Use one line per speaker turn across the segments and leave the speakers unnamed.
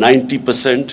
90%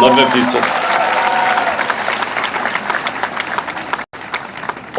90%।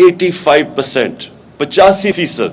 85%, 85%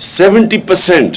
70%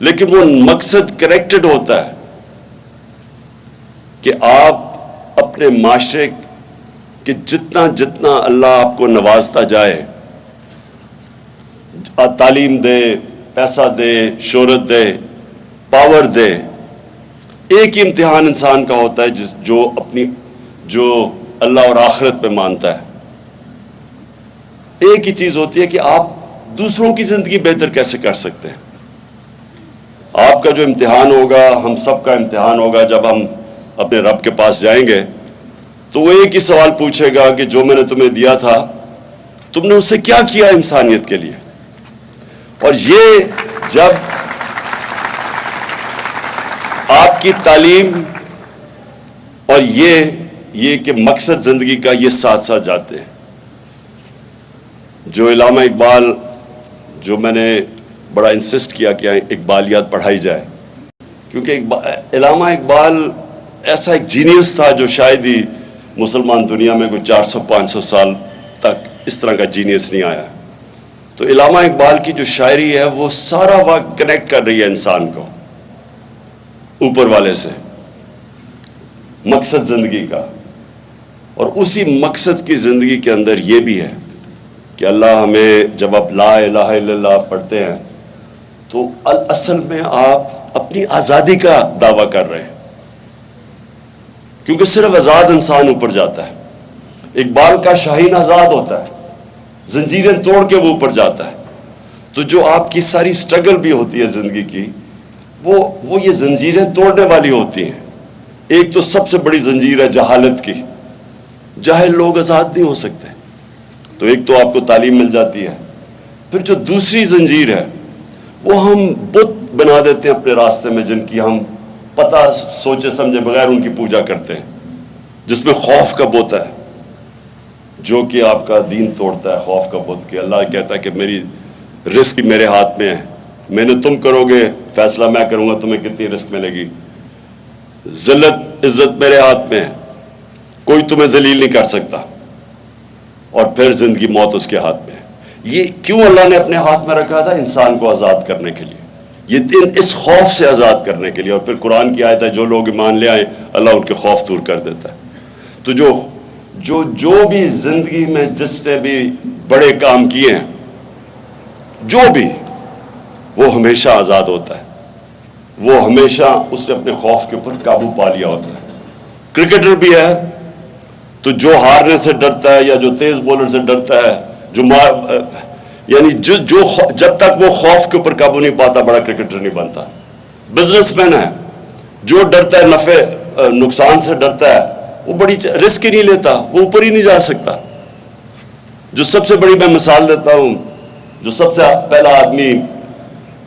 لیکن وہ مقصد کریکٹڈ ہوتا ہے کہ آپ اپنے معاشرے کہ جتنا جتنا اللہ آپ کو نوازتا جائے، تعلیم دے، پیسہ دے، شہرت دے، پاور دے، ایک ہی امتحان انسان کا ہوتا ہے جو اللہ اور آخرت پہ مانتا ہے۔ ایک ہی چیز ہوتی ہے کہ آپ دوسروں کی زندگی بہتر کیسے کر سکتے ہیں۔ آپ کا جو امتحان ہوگا، ہم سب کا امتحان ہوگا، جب ہم اپنے رب کے پاس جائیں گے تو وہ ایک ہی سوال پوچھے گا کہ جو میں نے تمہیں دیا تھا تم نے اس سے کیا کیا انسانیت کے لیے۔ اور یہ جب آپ کی تعلیم اور یہ کہ مقصد زندگی کا یہ ساتھ ساتھ جاتے ہیں۔ جو علامہ اقبال، جو میں نے بڑا انسسٹ کیا کہ اقبالیات پڑھائی جائے، کیونکہ علامہ اقبال ایسا ایک جینیس تھا جو شاید ہی مسلمان دنیا میں کوئی 400-500 سال تک اس طرح کا جینیس نہیں آیا۔ تو علامہ اقبال کی جو شاعری ہے وہ سارا وقت کنیکٹ کر رہی ہے انسان کو اوپر والے سے، مقصد زندگی کا۔ اور اسی مقصد کی زندگی کے اندر یہ بھی ہے کہ اللہ ہمیں، جب آپ لا الہ الا اللہ پڑھتے ہیں تو اصل میں آپ اپنی آزادی کا دعویٰ کر رہے ہیں، کیونکہ صرف آزاد انسان اوپر جاتا ہے۔ اقبال کا شاہین آزاد ہوتا ہے، زنجیریں توڑ کے وہ اوپر جاتا ہے۔ تو جو آپ کی ساری سٹرگل بھی ہوتی ہے زندگی کی، وہ یہ زنجیریں توڑنے والی ہوتی ہیں۔ ایک تو سب سے بڑی زنجیر ہے جہالت کی، جاہل لوگ آزاد نہیں ہو سکتے۔ تو ایک تو آپ کو تعلیم مل جاتی ہے، پھر جو دوسری زنجیر ہے وہ ہم بت بنا دیتے ہیں اپنے راستے میں، جن کی ہم پتہ سوچے سمجھے بغیر ان کی پوجا کرتے ہیں، جس میں خوف کا بت ہے جو کہ آپ کا دین توڑتا ہے۔ خوف کا بت کہ اللہ کہتا ہے کہ میری رزق میرے ہاتھ میں ہے، میں نے تم کرو گے فیصلہ، میں کروں گا تمہیں کتنی رزق ملے گی۔ ذلت عزت میرے ہاتھ میں ہے، کوئی تمہیں ذلیل نہیں کر سکتا۔ اور پھر زندگی موت اس کے ہاتھ میں ہے۔ یہ کیوں اللہ نے اپنے ہاتھ میں رکھا تھا؟ انسان کو آزاد کرنے کے لیے، یہ دن اس خوف سے آزاد کرنے کے لیے۔ اور پھر قرآن کی آیت ہے جو لوگ ایمان لے آئیں اللہ ان کے خوف دور کر دیتا ہے۔ تو جو بھی زندگی میں جس نے بھی بڑے کام کیے ہیں، جو بھی، وہ ہمیشہ آزاد ہوتا ہے، وہ ہمیشہ اس نے اپنے خوف کے اوپر قابو پا لیا ہوتا ہے۔ کرکٹر بھی ہے تو جو ہارنے سے ڈرتا ہے یا جو تیز بولر سے ڈرتا ہے، یعنی جب تک وہ خوف کے اوپر قابو نہیں پاتا بڑا کرکٹر نہیں بنتا۔ بزنس مین ہے جو ڈرتا ہے، نفع نقصان سے ڈرتا ہے، وہ بڑی رسک ہی نہیں لیتا، وہ اوپر ہی نہیں جا سکتا۔ جو سب سے بڑی میں مثال دیتا ہوں، جو سب سے پہلا آدمی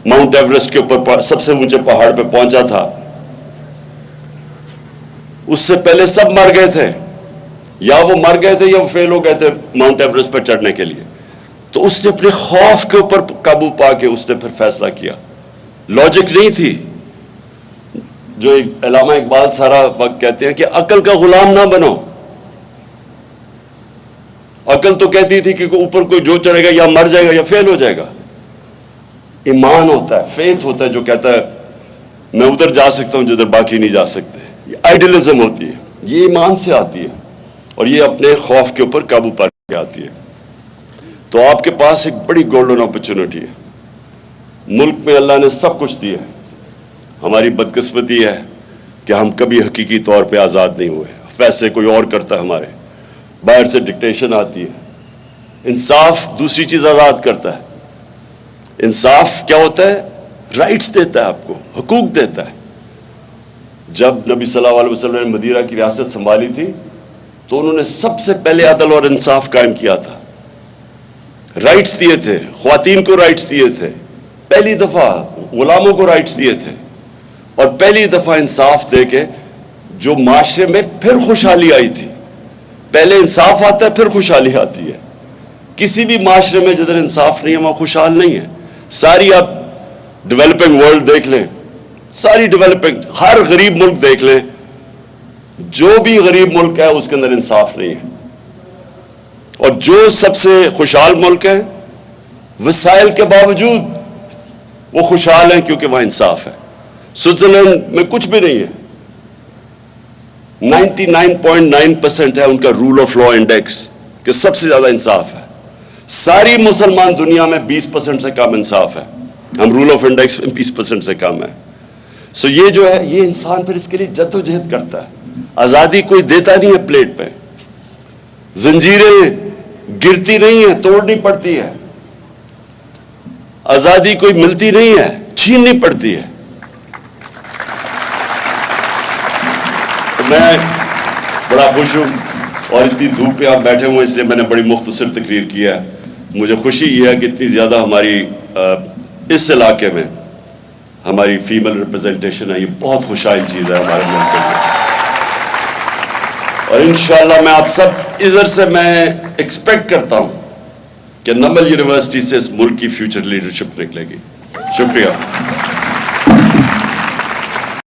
ماؤنٹ ایوریسٹ کے اوپر سب سے اونچے پہاڑ پہ پہنچا تھا، اس سے پہلے سب مر گئے تھے، یا وہ مر گئے تھے یا وہ فیل ہو گئے تھے ماؤنٹ ایوریسٹ پر چڑھنے کے لیے۔ تو اس نے اپنے خوف کے اوپر قابو پا کے اس نے پھر فیصلہ کیا۔ لاجک نہیں تھی، جو علامہ اقبال سارا وقت کہتے ہیں کہ عقل کا غلام نہ بنو۔ عقل تو کہتی تھی کہ اوپر کوئی جو چڑھے گا یا مر جائے گا یا فیل ہو جائے گا۔ ایمان ہوتا ہے، فیتھ ہوتا ہے جو کہتا ہے میں ادھر جا سکتا ہوں جدھر باقی نہیں جا سکتے۔ یہ آئیڈیلزم ہوتی ہے، یہ ایمان سے آتی ہے، اور یہ اپنے خوف کے اوپر قابو پا کے آتی ہے۔ تو آپ کے پاس ایک بڑی گولڈن اپرچونٹی ہے۔ ملک میں اللہ نے سب کچھ دیا ہے، ہماری بدقسمتی ہے کہ ہم کبھی حقیقی طور پہ آزاد نہیں ہوئے، فیصلے کوئی اور کرتا ہے ہمارے، باہر سے ڈکٹیشن آتی ہے۔ انصاف دوسری چیز آزاد کرتا ہے۔ انصاف کیا ہوتا ہے؟ رائٹس دیتا ہے، آپ کو حقوق دیتا ہے۔ جب نبی صلی اللہ علیہ وسلم نے مدینہ کی ریاست سنبھالی تھی تو انہوں نے سب سے پہلے عدل اور انصاف قائم کیا تھا، رائٹس دیے تھے، خواتین کو رائٹس دیے تھے، پہلی دفعہ غلاموں کو رائٹس دیے تھے، اور پہلی دفعہ انصاف دے کے جو معاشرے میں پھر خوشحالی آئی تھی۔ پہلے انصاف آتا ہے پھر خوشحالی آتی ہے۔ کسی بھی معاشرے میں جدھر انصاف نہیں ہے وہاں خوشحال نہیں ہے۔ ساری آپ ڈیولپنگ ورلڈ دیکھ لیں، ساری ڈیولپنگ، ہر غریب ملک دیکھ لیں، جو بھی غریب ملک ہے اس کے اندر انصاف نہیں ہے۔ اور جو سب سے خوشحال ملک ہے، وسائل کے باوجود وہ خوشحال ہیں کیونکہ وہاں انصاف ہے. سوئٹزرلینڈ میں کچھ بھی نہیں ہے, 99.9% ہے ان کا رول آف لا انڈیکس کہ سب سے زیادہ انصاف ہے. ساری مسلمان دنیا میں 20% سے کم انصاف ہے, ہم رول آف انڈیکس میں 20% سے کم ہے. سو یہ جو ہے, یہ انسان پھر اس کے لیے جد و جہد کرتا ہے. آزادی کوئی دیتا نہیں ہے پلیٹ پہ, زنجیریں گرتی نہیں ہیں, توڑنی پڑتی ہے. آزادی کوئی ملتی نہیں ہے, چھیننی پڑتی ہے. تو میں بڑا خوش ہوں, اور اتنی دھوپ پہ آپ بیٹھے ہوئے اس لیے میں نے بڑی مختصر تقریر کیا ہے. مجھے خوشی یہ ہے کہ اتنی زیادہ ہماری اس علاقے میں ہماری فیمل ریپرزنٹیشن ہے. یہ بہت خوشحال چیز ہے ہمارے ملک کے لیے. اور انشاءاللہ میں آپ سب ادھر سے میں ایکسپیکٹ کرتا ہوں کہ نمل یونیورسٹی سے اس ملک کی فیوچر لیڈرشپ نکلے گی. شکریہ.